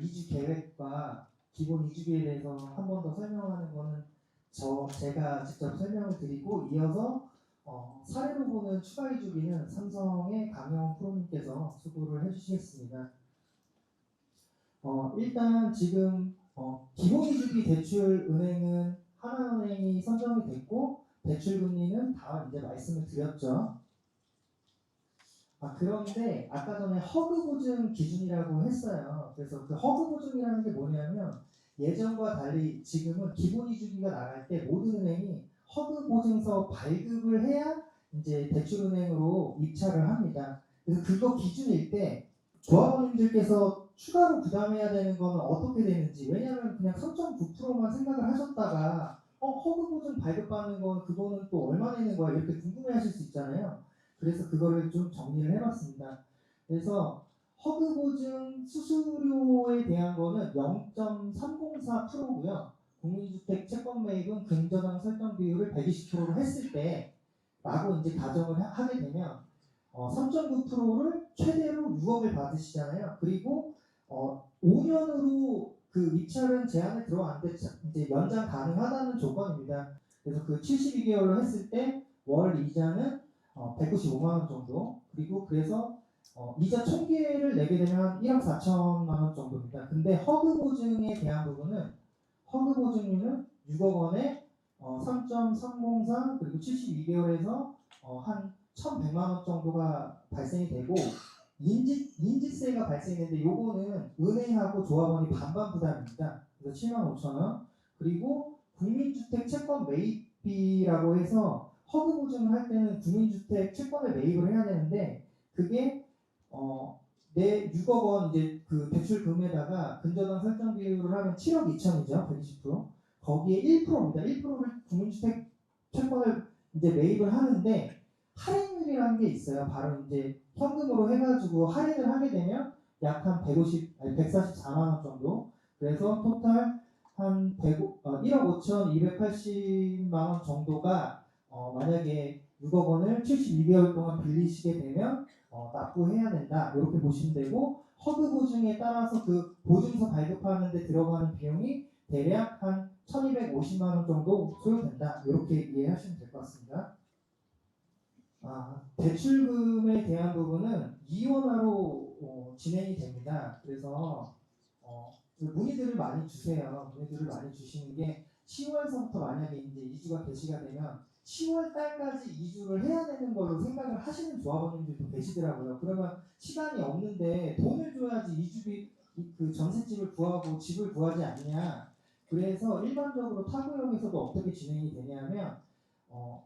이주 계획과 기본 이주비에 대해서 한 번 더 설명하는 거는 제가 직접 설명을 드리고 이어서 사례로 보는 추가 이주비는 삼성의 강영훈 프로님께서 수고를 해주시겠습니다. 일단 지금 기본 이주비 대출 은행은 하나은행이 선정이 됐고 대출 금리는 다 이제 말씀을 드렸죠. 그런데 아까 전에 허그 보증 기준이라고 했어요. 그래서 그 허그 보증이라는 게 뭐냐면 예전과 달리 지금은 기본 이주비가 나갈 때 모든 은행이 허그 보증서 발급을 해야 이제 대출은행으로 입찰을 합니다. 그래서 그거 기준일 때 조합원님들께서 추가로 부담해야 되는 거는 어떻게 되는지, 왜냐하면 그냥 3.9%만 생각을 하셨다가 허그 보증 발급받는 건 그거는 또 얼마 내는 거야 이렇게 궁금해하실 수 있잖아요. 그래서 그거를 좀 정리를 해봤습니다. 그래서 허그 보증 수수료에 대한 거는 0.304%고요. 국민주택 채권 매입은 근저당 설정 비율을 120%로 했을 때 라고 이제 가정을 하게 되면 3.9%를 최대로 6억을 받으시잖아요. 그리고 5년으로 그 입찰은 제한에 들어왔는데 이제 연장 가능하다는 조건입니다. 그래서 그 72개월로 했을 때 월 이자는 195만 원 정도. 그리고 그래서 이자 총계를 내게 되면 1억 4천만 원 정도입니다. 근데 허그 보증에 대한 부분은 허그 보증료는 6억 원에 3.303 그리고 72개월에서 한 1,100만 원 정도가 발생이 되고 인지세가 발생했는데 요거는 은행하고 조합원이 반반 부담입니다. 그래서 7만 5천 원. 그리고 국민주택 채권 매입비라고 해서 허그 보증을 할 때는 국민주택 채권을 매입을 해야 되는데 그게 내 6억 원 이제 그 대출금에다가 근저당 설정 비율을 하면 7억 2천이죠. 120%. 거기에 1%입니다. 1%를 국민주택 채권을 이제 매입을 하는데 할인율이라는 게 있어요. 바로 이제 현금으로 해가지고 할인을 하게 되면 약 한 144만 원 정도. 그래서 토탈 한 1억 5,280만 원 정도가 만약에 6억 원을 72개월 동안 빌리시게 되면 납부해야 된다. 이렇게 보시면 되고 허그 보증에 따라서 그 보증서 발급하는 데 들어가는 비용이 대략 한 1,250만 원 정도 소요된다. 이렇게 이해하시면 될 것 같습니다. 대출금에 대한 부분은 이원화로 진행이 됩니다. 그래서 문의들을 많이 주세요. 문의들을 많이 주시는 게 10월서부터 만약에 이제 이주가 개시가 되면 10월 달까지 이주를 해야 되는 걸로 생각을 하시는 조합원님들도 계시더라고요. 그러면 시간이 없는데 돈을 줘야지 이주비 그 전셋집을 구하고 집을 구하지 않냐. 그래서 일반적으로 타구형에서도 어떻게 진행이 되냐면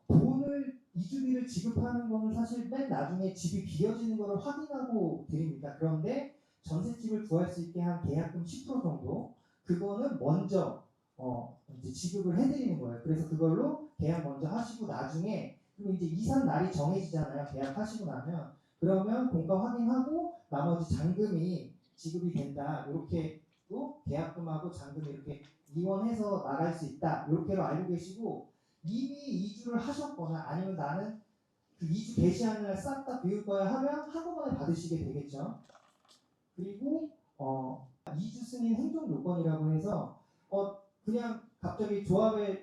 돈을 이주비를 지급하는 거는 사실 맨 나중에 집이 비어지는 거를 확인하고 드립니다. 그런데 전셋집을 구할 수 있게 한 계약금 10% 정도 그거는 먼저 이제 지급을 해드리는 거예요. 그래서 그걸로 계약 먼저 하시고 나중에 그리고 이제 이산 날이 정해지잖아요. 계약하시고 나면 그러면 공가 확인하고 나머지 잔금이 지급이 된다. 이렇게 또 계약금하고 잔금 이렇게 이원해서 나갈 수 있다. 이렇게로 알고 계시고 이미 이주를 하셨거나 아니면 나는 그 이주 개시하는 날 싹 다 비울 거야 하면 한꺼번에 받으시게 되겠죠. 그리고 이주 승인 행정 요건이라고 해서 그냥 갑자기 조합에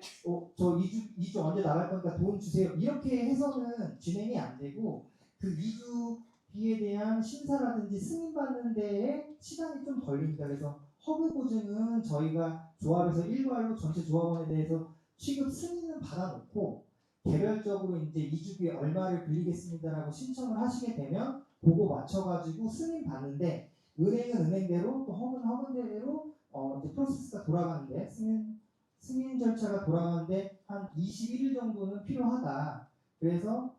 저 이주 언제 나갈 거니까 돈 주세요 이렇게 해서는 진행이 안 되고 그 이주비에 대한 심사라든지 승인받는 데에 시간이 좀 걸립니다. 그래서 허브 보증은 저희가 조합에서 일괄로 전체 조합원에 대해서 취급 승인은 받아놓고 개별적으로 이제 이주비에 얼마를 빌리겠습니다라고 신청을 하시게 되면 그거 맞춰가지고 승인 받는데 은행은 은행대로 또 허브는 허브대로 이제 프로세스가 돌아가는데 승인 절차가 돌아가는데 한 21일 정도는 필요하다. 그래서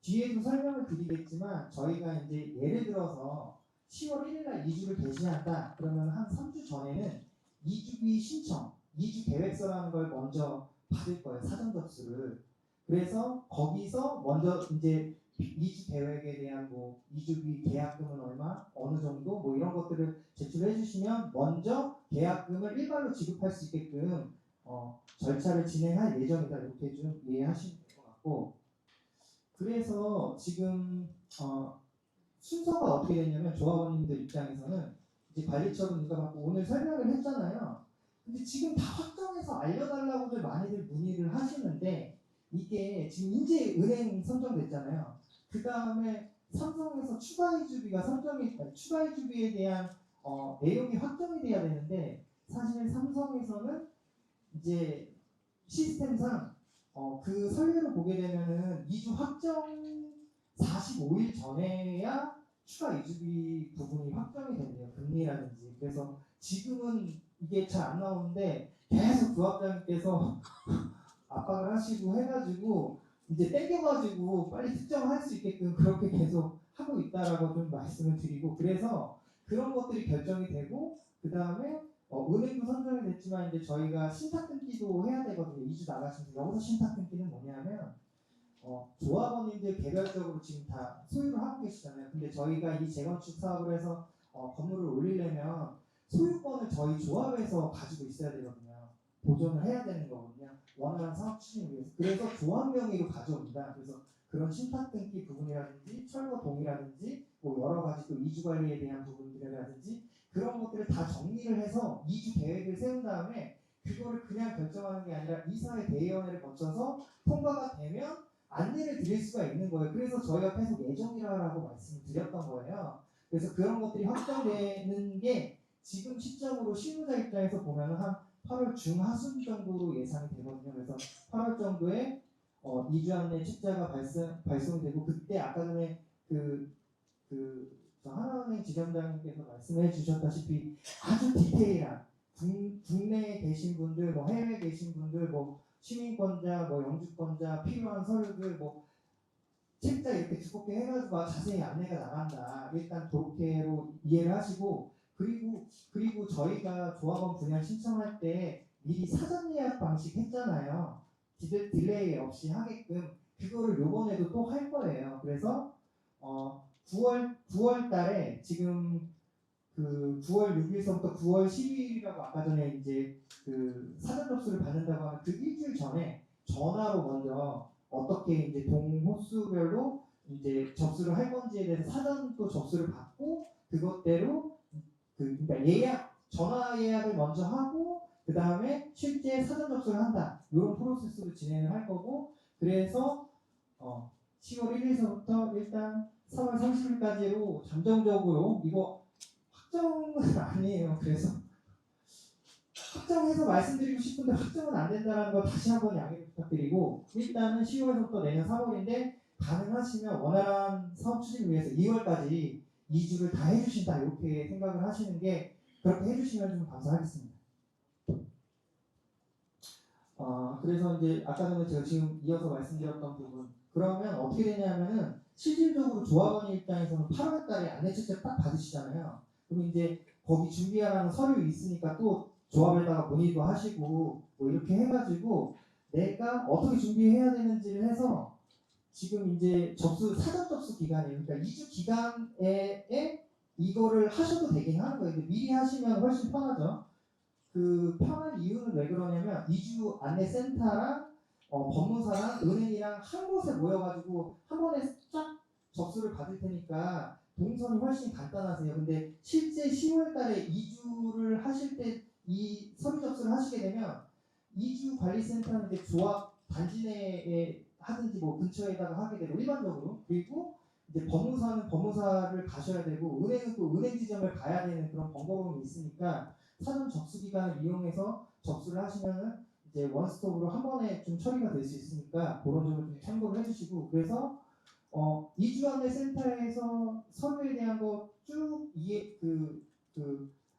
뒤에도 설명을 드리겠지만 저희가 이제 예를 들어서 10월 1일날 이주를 개시한다. 그러면 한 3주 전에는 이주비 신청, 이주 계획서라는 걸 먼저 받을 거예요. 사전 접수를. 그래서 거기서 먼저 이제 이주 계획에 대한 뭐 이주비 계약금은 얼마, 어느 정도 뭐 이런 것들을 제출해 주시면 먼저 계약금을 일괄로 지급할 수 있게끔 절차를 진행할 예정이다. 이렇게 좀 이해하시면 될 것 같고 그래서 지금 순서가 어떻게 되냐면 조합원님들 입장에서는 이제 관리처분 인가받고 오늘 설명을 했잖아요. 근데 지금 다 확정해서 알려달라고들 많이들 문의를 하시는데 이게 지금 이제 은행 선정됐잖아요. 그 다음에 삼성에서 추가 이주비가 추가 이주비에 대한 내용이 확정이 돼야 되는데 사실 삼성에서는 이제 시스템상 그 설계를 보게 되면은 이주 확정 45일 전에야 추가 이주비 부분이 확정이 된대요. 금리라든지. 그래서 지금은 이게 잘 안 나오는데 계속 부합장님께서 압박을 하시고 해가지고 이제 땡겨가지고 빨리 특정할 수 있게끔 그렇게 계속 하고 있다라고 좀 말씀을 드리고 그래서 그런 것들이 결정이 되고 그 다음에 은행도 선정이 됐지만 이제 저희가 신탁 등기도 해야 되거든요. 2주 나가시면서 여기서 신탁 등기는 뭐냐면 조합원님들 개별적으로 지금 다 소유를 하고 계시잖아요. 근데 저희가 이 재건축 사업을 해서 건물을 올리려면 소유권을 저희 조합에서 가지고 있어야 되거든요. 보존을 해야 되는 거거든요. 원활한 사업 추진을 위해서. 그래서 조합 명의로 가져옵니다. 그래서 그런 신탁 등기 부분이라든지 철거 동의라든지 뭐 여러 가지 또 이주 관리에 대한 부분들이라든지 그런 것들을 다 정리를 해서 이주 계획을 세운 다음에 그거를 그냥 결정하는 게 아니라 이사회 대의원회를 거쳐서 통과가 되면 안내를 드릴 수가 있는 거예요. 그래서 저희가 계속 예정이라고 말씀을 드렸던 거예요. 그래서 그런 것들이 확정되는 게 지금 시점으로 실무자 입장에서 보면 한 8월 중하순 정도로 예상이 되거든요. 그래서 8월 정도에 2주 안에 책자가 발송되고 그때 아까 전에 하나은행 지점장님께서 말씀해 주셨다시피 아주 디테일한 국내에 계신 분들, 뭐 해외에 계신 분들, 뭐 시민권자, 뭐 영주권자 필요한 서류들, 뭐 책자 이렇게 두껍게 해가지고 자세히 안내가 나간다. 일단 그렇게로 이해를 하시고 그리고 저희가 조합원 분양 신청할 때 미리 사전 예약 방식 했잖아요. 딜레이 없이 하게끔 그거를 요번에도 또 할 거예요. 그래서 9월 달에 지금 그 9월 6일서부터 9월 12일이라고 아까 전에 이제 그 사전 접수를 받는다고 하면 그 일주일 전에 전화로 먼저 어떻게 이제 동호수별로 이제 접수를 할 건지에 대해서 사전 또 접수를 받고 그것대로 그러니까 전화 예약을 먼저 하고 그 다음에 실제 사전 접수를 한다 이런 프로세스로 진행을 할 거고 그래서 10월 1일서부터 일단 3월 30일까지로 잠정적으로 이거 확정은 아니에요. 그래서 확정해서 말씀드리고 싶은데 확정은 안 된다는 거 다시 한번 양해 부탁드리고 일단은 10월부터 내년 3월인데 가능하시면 원활한 사업 추진을 위해서 2월까지 2주를 다 해주신다 이렇게 생각을 하시는 게 그렇게 해주시면 좀 감사하겠습니다. 그래서 이제 아까 전에 제가 지금 이어서 말씀드렸던 부분 그러면 어떻게 되냐면은 실질적으로 조합원 입장에서는 8월 달에 안내책자 딱 받으시잖아요. 그럼 이제 거기 준비하라는 서류 있으니까 또 조합에다가 문의도 하시고 뭐 이렇게 해가지고 내가 어떻게 준비해야 되는지를 해서 지금 이제 사전 접수 기간이에요. 그러니까 2주 기간에 이거를 하셔도 되긴 하는 거예요. 미리 하시면 훨씬 편하죠. 그 편한 이유는 왜 그러냐면 이주 안내센터랑 법무사랑 은행이랑 한 곳에 모여가지고 한 번에 쫙 접수를 받을 테니까 동선이 훨씬 간단하세요. 근데 실제 10월달에 이주를 하실 때 이 서류 접수를 하시게 되면 이주 관리센터는 이제 조합 단지 내에 하든지 뭐 근처에다가 하게 되고 일반적으로 그리고 이제 법무사는 법무사를 가셔야 되고 은행은 또 은행 지점을 가야 되는 그런 번거로움이 있으니까 사전 접수 기간을 이용해서 접수를 하시면은 이제 원스톱으로 한 번에 좀 처리가 될 수 있으니까 그런 점을 좀 참고를 해주시고 그래서 이주안내 센터에서 서류에 대한 거 쭉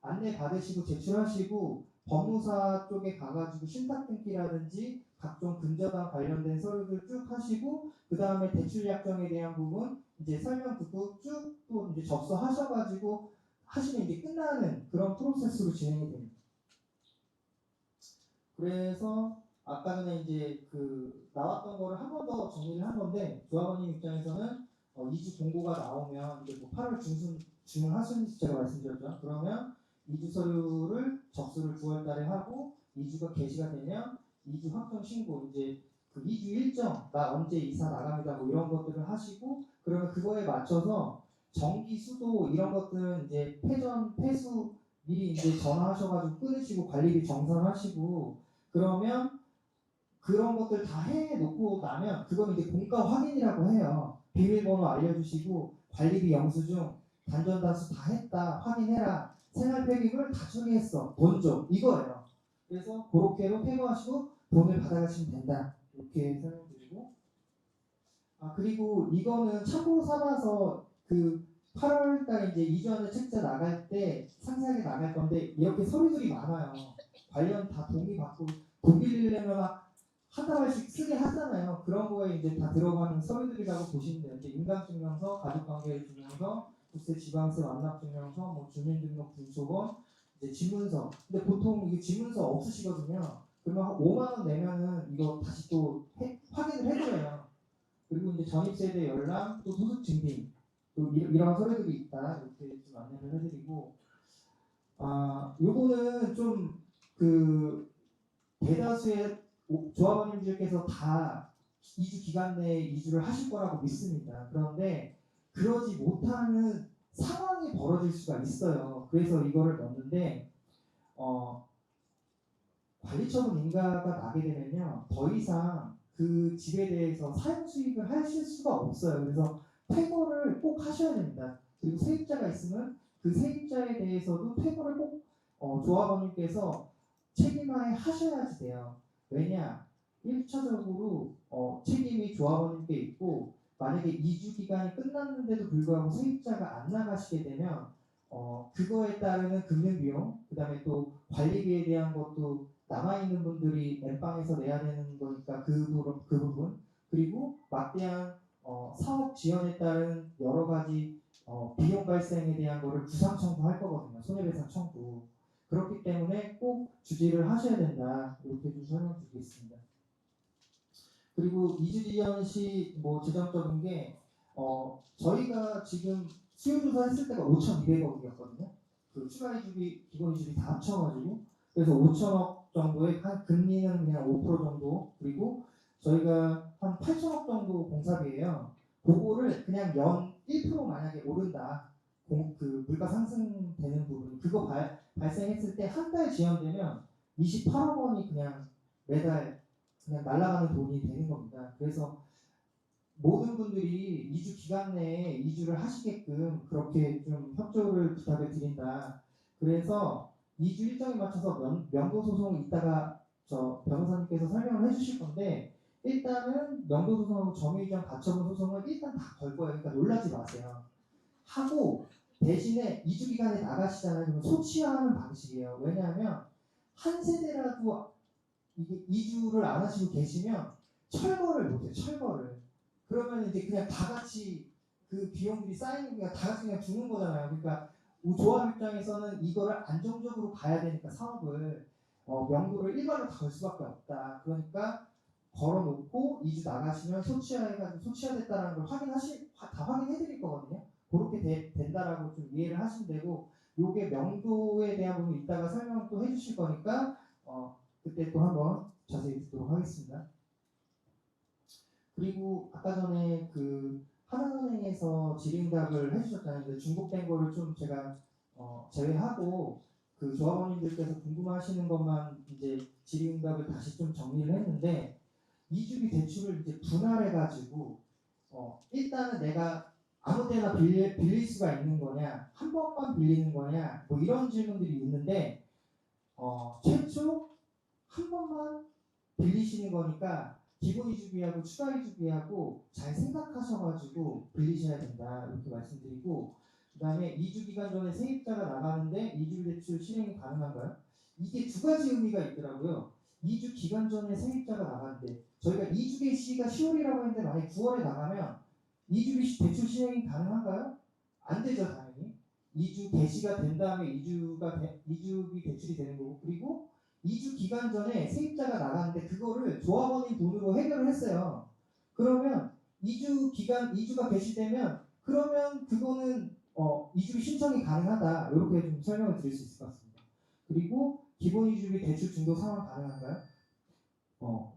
안내 받으시고 제출하시고 법무사 쪽에 가가지고 신탁 등기라든지 각종 근저당 관련된 서류들 쭉 하시고 그 다음에 대출 약정에 대한 부분 이제 설명 듣고 쭉 또 이제 접수하셔가지고 하시면 이제 끝나는 그런 프로세스로 진행이 됩니다. 그래서 아까 전에 이제 나왔던 거를 한 번 더 정리를 한 건데 조합원님 입장에서는 2주 공고가 나오면 이제 뭐 8월 중하순 제가 말씀드렸죠. 그러면 2주 서류를 접수를 9월 달에 하고 2주가 개시가 되면 2주 확정 신고 이제 그 2주 일정 나 언제 이사 나갑니다 뭐 이런 것들을 하시고 그러면 그거에 맞춰서 전기, 수도 이런 것들은 이제 폐전, 폐수 미리 이제 전화하셔가지고 끊으시고 관리비 정산하시고 그러면 그런 것들 다 해놓고 나면 그건 이제 공가 확인이라고 해요. 비밀번호 알려주시고 관리비 영수증 단전단수 다 했다 확인해라 생활폐기물 다 처리했어 돈 줘 이거예요. 그래서 그렇게로 퇴거하시고 돈을 받아가시면 된다 이렇게 설명드리고 그리고 이거는 참고 삼아서 그 8월달 이제 2주 안에 책자 나갈 때 상세하게 나갈 건데 이렇게 서류들이 많아요. 관련 다 동의 받고 돈 빌리려면 한 달씩 쓰게 하잖아요. 그런 거에 이제 다 들어가는 서류들이라고 보시면 되는데 인감증명서, 가족관계증명서, 국세 지방세 완납증명서, 뭐 주민등록 분소본, 이제 지문서. 근데 보통 이게 지문서 없으시거든요. 그러면 한 5만 원 내면은 이거 다시 또 확인을 해줘요. 그리고 이제 전입세대 열람, 또 소득 증빙, 또 이런 서류들이 있다 이렇게 좀 안내를 해드리고 요거는 좀 그 대다수의 조합원님들께서 다 2주 기간 내에 이주를 하실 거라고 믿습니다. 그런데 그러지 못하는 상황이 벌어질 수가 있어요. 그래서 이거를 넣는데 관리처분 인가가 나게 되면요 더 이상 그 집에 대해서 사용 수익을 하실 수가 없어요. 그래서 퇴거를 꼭 하셔야 됩니다. 그리고 세입자가 있으면 그 세입자에 대해서도 퇴거를 꼭 조합원님께서 책임하에 하셔야지 돼요. 왜냐? 1차적으로 책임이 조합원님께 있고 만약에 2주 기간이 끝났는데도 불구하고 세입자가 안 나가시게 되면 그거에 따르는 금융비용 그 다음에 또 관리비에 대한 것도 남아있는 분들이 엠빵에서 내야 되는 거니까 그 부분 그리고 막대한 사업 지연에 따른 여러 가지 비용 발생에 대한 거를 구상 청구할 거거든요. 손해배상 청구. 그렇기 때문에 꼭 주지를 하셔야 된다. 이렇게 좀 설명드리겠습니다. 그리고 이주지연 시 뭐 재정적인 게 저희가 지금 수요조사 했을 때가 5,200억이었거든요. 그 추가 이주비, 기본 이주비 다 합쳐가지고 그래서 5천억 정도의 한 금리는 그냥 5% 정도 그리고 저희가 한 8천억 정도 공사비예요. 그거를 그냥 연 1% 만약에 오른다. 그 물가 상승되는 부분 그거 발생했을 때 한 달 지연되면 28억 원이 그냥 매달 그냥 날아가는 돈이 되는 겁니다. 그래서 모든 분들이 2주 기간 내에 이주를 하시게끔 그렇게 좀 협조를 부탁을 드린다. 그래서 2주 일정에 맞춰서 명도 소송을 이따가 저 변호사님께서 설명을 해주실 건데 일단은 명도 소송하고 점유이전 가처분 소송을 일단 다 걸 거예요. 그러니까 놀라지 마세요. 하고 대신에 2주 기간에 나가시잖아요. 그러면 소취하는 방식이에요. 왜냐하면 한 세대라도 이게 이주를 안 하시고 계시면 철거를 못해요. 철거를. 그러면 이제 그냥 다 같이 그 비용들이 쌓이는 게 다 같이 그냥 주는 거잖아요. 그러니까 조합 입장에서는 이거를 안정적으로 가야 되니까 사업을 명도를 일괄로 다 걸 수밖에 없다. 그러니까 걸어놓고 2주 나가시면 소취해가지고 소취화됐다는 걸 다 확인해 드릴 거거든요. 그렇게 된다라고 좀 이해를 하시면 되고 요게 명도에 대한 부분 이따가 설명 또 해주실 거니까 그때 또 한번 자세히 듣도록 하겠습니다. 그리고 아까 전에 그 하나은행에서 질의응답을 해주셨다는데 중복된 거를 좀 제가 제외하고 그 조합원님들께서 궁금하시는 것만 이제 질의응답을 다시 좀 정리를 했는데 2주기 대출을 이제 분할해가지고 일단은 내가 아무 때나 빌릴 수가 있는 거냐 한 번만 빌리는 거냐 뭐 이런 질문들이 있는데 최초 한 번만 빌리시는 거니까 기본 이주비하고 추가 이주비하고 잘 생각하셔가지고 빌리셔야 된다 이렇게 말씀드리고 그 다음에 2주 기간 전에 세입자가 나가는데 2주 대출 실행이 가능한가요? 이게 두 가지 의미가 있더라고요. 2주 기간 전에 세입자가 나가는데 저희가 2주 개시가 10월이라고 했는데 만약에 9월에 나가면 2주 대출 실행이 가능한가요? 안 되죠 당연히. 2주 개시가 된 다음에 2주비 대출이 되는 거고 그리고 2주 기간 전에 세입자가 나갔는데 그거를 조합원인 돈으로 해결을 했어요. 그러면 2주가 개시되면 그러면 그거는 2주 신청이 가능하다. 이렇게 좀 설명을 드릴 수 있을 것 같습니다. 그리고 기본 2주비 대출 중도 상환 가능한가요?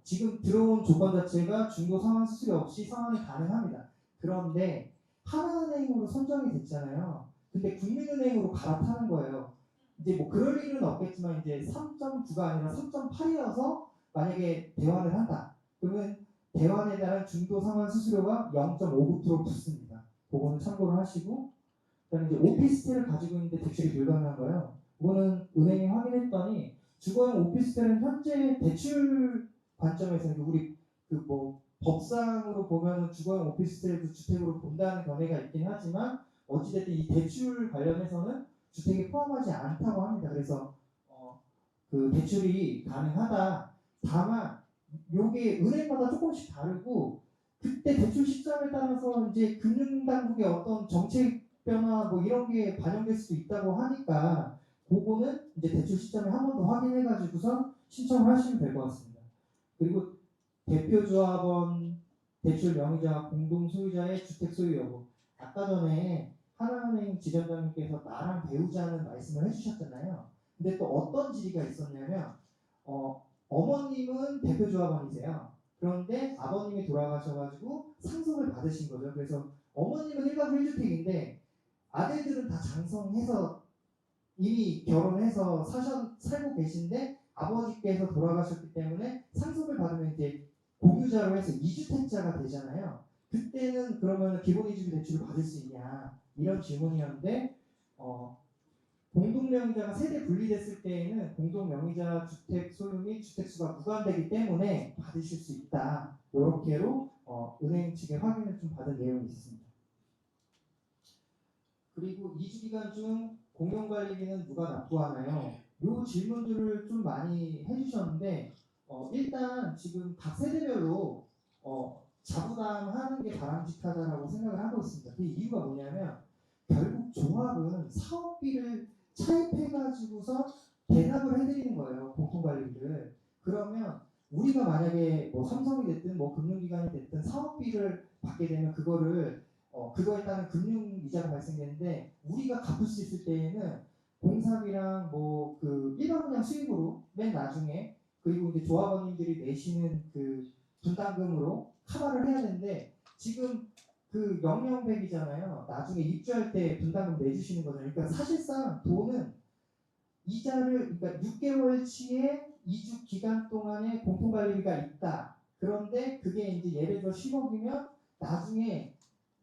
지금 들어온 조건 자체가 중도 상환 수수료 없이 상환이 가능합니다. 그런데 하나은행으로 선정이 됐잖아요. 근데 국민은행으로 갈아타는 거예요. 이제 뭐 그럴 일은 없겠지만 이제 3.9가 아니라 3.8이어서 만약에 대환을 한다. 그러면 대환에 따른 중도 상환 수수료가 0.59% 붙습니다. 그거는 참고를 하시고, 그다음에 이제 오피스텔을 가지고 있는데 대출이 불가능한 거예요. 그거는 은행이 확인했더니 주거용 오피스텔은 현재 대출 관점에서 우리 그 뭐 법상으로 보면 주거용 오피스텔도 주택으로 본다는 견해가 있긴 하지만 어찌됐든 이 대출 관련해서는 주택에 포함하지 않다고 합니다. 그래서 그 대출이 가능하다. 다만 요게 은행마다 조금씩 다르고 그때 대출 시점에 따라서 이제 금융당국의 어떤 정책 변화 뭐 이런 게 반영될 수도 있다고 하니까 그거는 이제 대출 시점에 한 번 더 확인해가지고서 신청을 하시면 될 것 같습니다. 그리고 대표조합원, 대출 명의자, 공동 소유자의 주택 소유 여부. 아까 전에 하나은행 지점장님께서 나랑 배우자는 말씀을 해주셨잖아요. 근데 또 어떤 질의가 있었냐면 어머님은 대표조합원이세요. 그런데 아버님이 돌아가셔가지고 상속을 받으신 거죠. 그래서 어머님은 1가구 1주택인데 아들들은 다 장성해서 이미 결혼해서 살고 계신데 아버지께서 돌아가셨기 때문에 상속을 받으면 이제 공유자로 해서 2주택자가 되잖아요. 그때는 그러면 기본이주기 대출을 받을 수 있냐 이런 질문이었는데 공동명의자가 세대 분리됐을 때에는 공동명의자 주택 소유 및 주택수가 무관되기 때문에 받으실 수 있다. 이렇게로 은행 측의 확인을 좀 받은 내용이 있습니다. 그리고 이주기간 중 공용관리비는 누가 납부하나요? 이 질문들을 좀 많이 해주셨는데 일단 지금 각 세대별로 자부담하는 게 바람직하다라고 생각을 하고 있습니다. 그 이유가 뭐냐면 결국 조합은 사업비를 차입해가지고서 대납을 해드리는 거예요. 공통관리비를. 그러면 우리가 만약에 뭐 삼성이 됐든 뭐 금융기관이 됐든 사업비를 받게 되면 그거에 따른 금융 이자가 발생되는데 우리가 갚을 수 있을 때에는 공사비랑 뭐 그 일반 그냥 수익으로 맨 나중에 그리고 이제 조합원님들이 내시는 그 분담금으로 커버를 해야 되는데 지금 그 영영백이잖아요. 나중에 입주할 때 분담금 내주시는 거잖아요. 그러니까 사실상 돈은 이자를 그러니까 6개월치의 이주 기간 동안에 공통관리비가 있다. 그런데 그게 이제 예를 들어 10억이면 나중에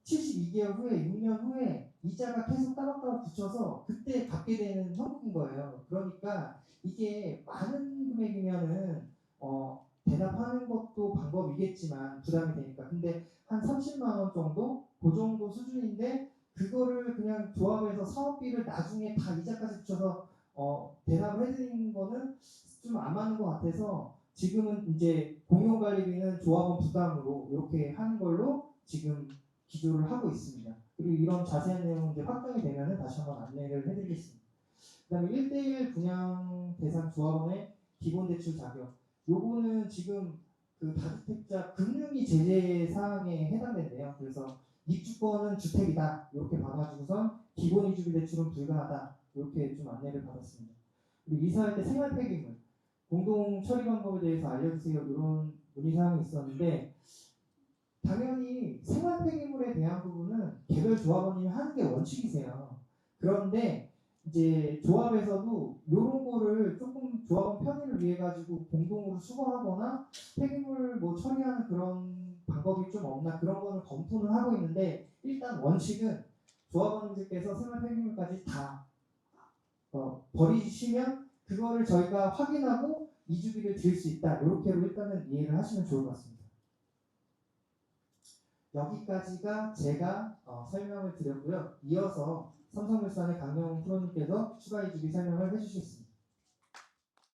72개월 후에 6년 후에 이자가 계속 따박따박 붙여서 그때 갚게 되는 형국인 거예요. 그러니까 이게 많은 금액이면은 대납하는 것도 방법이겠지만 부담이 되니까. 근데 한 30만 원 정도 그 정도 수준인데 그거를 그냥 조합해서 사업비를 나중에 다 이자까지 붙여서 대납을 해드리는 거는 좀 안 맞는 것 같아서 지금은 이제 공용관리비는 조합원 부담으로 이렇게 하는 걸로 지금 기조를 하고 있습니다. 그리고 이런 자세한 내용은 이제 확정이 되면은 다시 한번 안내를 해드리겠습니다. 그다음에 1대1 분양 대상 조합원의 기본 대출 자격. 요거는 지금 그 다주택자 금융위 제재 사항에 해당된대요. 그래서 입주권은 주택이다. 이렇게 봐가지고선 기본 이주비 대출은 불가하다. 이렇게 좀 안내를 받았습니다. 그리고 이사할 때 생활 폐기물 공동 처리 방법에 대해서 알려주세요. 이런 문의 사항이 있었는데 당연히 생활 폐기물에 대한 부분은 개별 조합원님이 하는 게 원칙이세요. 그런데 이제 조합에서도 이런 거를 조금 조합원 편의를 위해 가지고 공동으로 수거하거나 폐기물 뭐 처리하는 그런 방법이 좀 없나 그런 거는 검토는 하고 있는데 일단 원칙은 조합원님들께서 생활 폐기물까지 다 버리시면 그거를 저희가 확인하고 이주비를 드릴 수 있다. 이렇게로 일단은 이해를 하시면 좋을 것 같습니다. 여기까지가 제가 설명을 드렸고요. 이어서 삼성물산의 강명훈 프로님께서 추가 이주비 설명을 해주시겠습니다.